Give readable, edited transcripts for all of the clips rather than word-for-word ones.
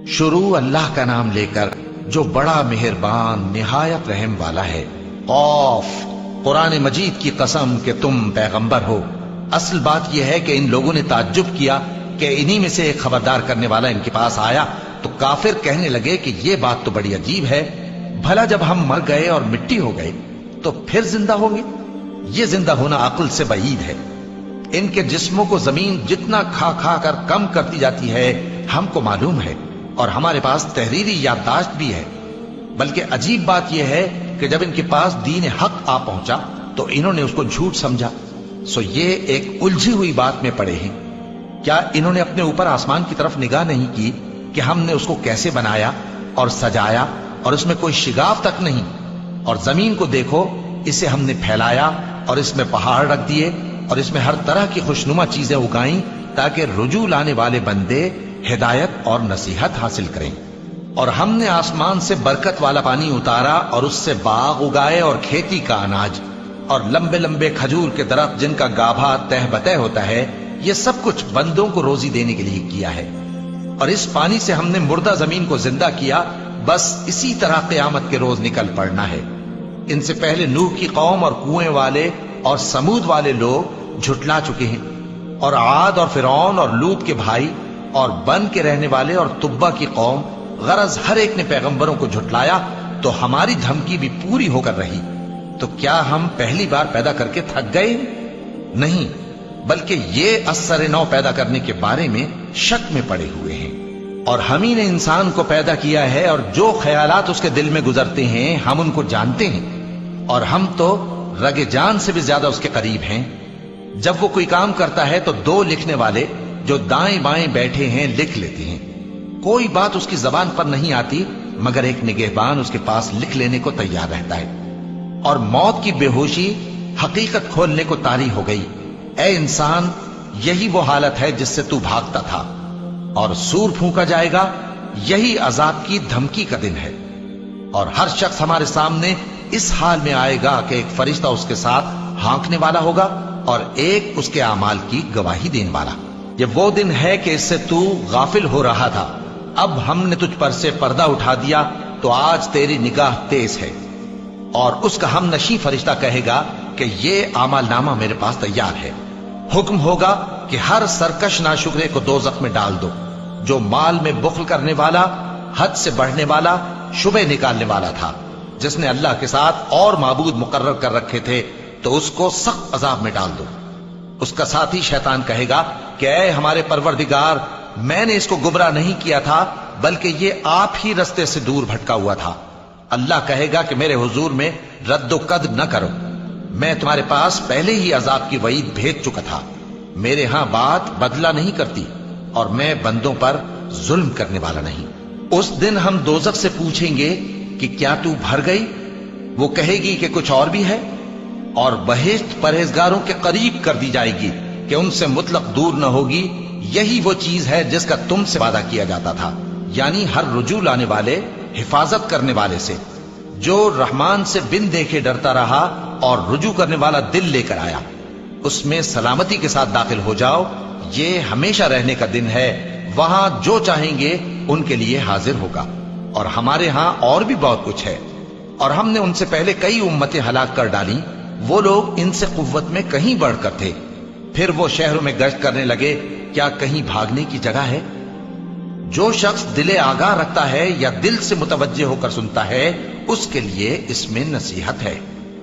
शुरू अल्लाह का नाम लेकर जो बड़ा मेहरबान निहायत रहम वाला है। कौफ, कुरान मजीद की कसम कि तुम पैगंबर हो। असल बात यह है कि इन लोगों ने ताज्जुब किया कि इन्हीं में से एक खबरदार करने वाला इनके पास आया, तो काफिर कहने लगे कि यह बात तो बड़ी अजीब है, भला जब हम मर गए और मिट्टी हो गए तो फिर जिंदा होंगे? ये जिंदा होना अक्ल से बईद है। इनके जिस्मों को जमीन जितना खा खा कर कम करती जाती है हमको मालूम है, और हमारे पास तहरीरी याददाश्त भी है। बल्कि अजीब बात यह है कि जब इनके पास दीन हक आ पहुंचा तो इन्होंने उसको झूठ समझा। सो ये एक उलझी हुई बात में पड़े हैं। क्या इन्होंने अपने ऊपर आसमान की तरफ निगाह नहीं की कि हमने उसको कैसे बनाया और सजाया, और इसमें कोई शिगाफ तक नहीं? और जमीन को देखो, इसे हमने फैलाया और इसमें पहाड़ रख दिए और इसमें हर तरह की खुशनुमा चीजें उगाई ताकि रुजू लाने वाले बंदे हिदायत और नसीहत हासिल करें। और हमने आसमान से बरकत वाला पानी उतारा और उससे बाग उगाए और खेती का अनाज और लंबे लंबे खजूर के दरख्त जिनका गाभा तह बतह होता है। ये सब कुछ बंदों को रोजी देने के लिए किया है। और इस पानी से हमने मुर्दा जमीन को जिंदा किया। बस इसी तरह क़यामत के रोज निकल पड़ना है। इनसे पहले नूह की कौम और कुएं वाले और समूद वाले लोग झुटला चुके हैं, और आद और फिरौन और लूत के भाई और बन के रहने वाले और तुब्बा की कौम, गरज हर एक ने पैगंबरों को झुटलाया, तो हमारी धमकी भी पूरी होकर रही। तो क्या हम पहली बार पैदा करके थक गए? नहीं, बल्कि ये असर नौ पैदा करने के बारे में शक में पड़े हुए हैं। और हम ही ने इंसान को पैदा किया है, और जो ख्यालात उसके दिल में गुजरते हैं हम उनको जानते हैं, और हम तो रगे जान से भी ज्यादा उसके करीब हैं। जब वो कोई काम करता है तो दो लिखने वाले जो दाएं बाएं बैठे हैं लिख लेते हैं। कोई बात उसकी जबान पर नहीं आती मगर एक निगहबान उसके पास लिख लेने को तैयार रहता है। और मौत की बेहोशी हकीकत खोलने को तारी हो गई। ए इंसान, यही वो हालत है जिससे तू भागता था, और सूर फूंका जाएगा, यही अजाब की धमकी का दिन है। और हर शख्स हमारे सामने इस हाल में आएगा कि एक फरिश्ता उसके साथ हाँकने वाला होगा और एक उसके आमाल की गवाही देने वाला। ये वो दिन है कि इससे तू गाफिल हो रहा था, अब हमने तुझ पर से पर्दा उठा दिया, तो आज तेरी निगाह तेज है। और उसका हम नशी फरिश्ता कहेगा कि ये आमालनामा मेरे पास तैयार है। हुक्म होगा कि हर सरकश नाशुक्रे को दोज़ख में डाल दो। जो माल में बुख्ल करने वाला, हद से बढ़ने वाला, शुबे निकालने वाला था, जिसने अल्लाह के साथ और माबूद मुकर्रर कर रखे थे, तो उसको सख्त अजाब में डाल दो। उसका साथी शैतान कहेगा कि ऐ हमारे परवरदिगार, मैंने इसको गुमराह नहीं किया था, बल्कि ये आप ही रस्ते से दूर भटका हुआ था। अल्लाह कहेगा कि मेरे हुजूर में रद्दो कद न करो, मैं तुम्हारे पास पहले ही अजाब की वईद भेज चुका था। मेरे यहां बात बदला नहीं करती, और मैं बंदों पर जुल्म करने वाला नहीं। उस दिन हम दोज़ख से पूछेंगे कि क्या तू भर गई? वो कहेगी कि कुछ और भी है। और बहिश्त परहेजगारों के करीब कर दी जाएगी कि उनसे मुतलक दूर न होगी। यही वो चीज है जिसका तुमसे वादा किया जाता था, यानी हर रुजू लाने वाले, हिफाजत करने वाले से, जो रहमान से बिन देखे डरता रहा और रुजू करने वाला दिल लेकर आया, उसमें सलामती के साथ दाखिल हो जाओ। ये हमेशा रहने का दिन है, वहां जो चाहेंगे उनके लिए हाजिर होगा। और हमारे यहां और भी बहुत कुछ है। और हमने उनसे पहले कई उम्मतें हलाक कर डाली, वो लोग इनसे कुव्वत में कहीं बढ़कर थे। फिर वो शहरों में गश्त करने लगे, क्या कहीं भागने की जगह है? जो शख्स दिले आगाह रखता है या दिल से मुतवज्जे होकर सुनता है, उसके लिए इसमें नसीहत है।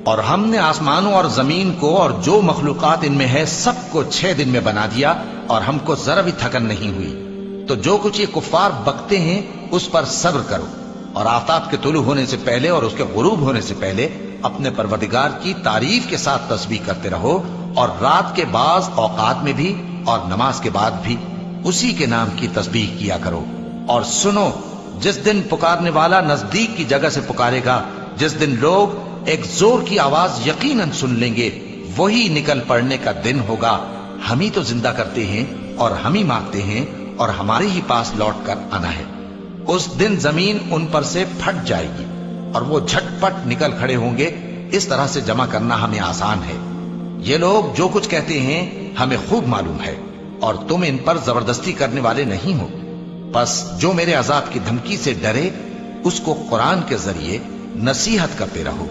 और हमने आसमानों और जमीन को और जो मखलूकात इनमें है सबको 6 दिन में बना दिया, और हमको जरा भी थकन नहीं हुई। तो जो कुछ ये कुफ्फार बकते हैं उस पर सब्र करो, और आफताब के तुलू होने से पहले और उसके गुरूब होने से पहले अपने परवरदिगार की तारीफ के साथ तस्बीह करते रहो, और रात के बाज औकात में भी और नमाज के बाद भी उसी के नाम की तस्बीह किया करो। और सुनो, जिस दिन पुकारने वाला नजदीक की जगह से पुकारेगा, जिस दिन लोग एक जोर की आवाज यकीनन सुन लेंगे, वही निकल पड़ने का दिन होगा। हम ही तो जिंदा करते हैं और हम ही मारते हैं, और हमारे ही पास लौट कर आना है। उस दिन जमीन उन पर से फट जाएगी और वो झटपट निकल खड़े होंगे। इस तरह से जमा करना हमें आसान है। ये लोग जो कुछ कहते हैं हमें खूब मालूम है, और तुम इन पर जबरदस्ती करने वाले नहीं हो। پس جو میرے عذاب کی دھمکی سے ڈرے اس کو قرآن کے ذریعے نصیحت کرتے رہو۔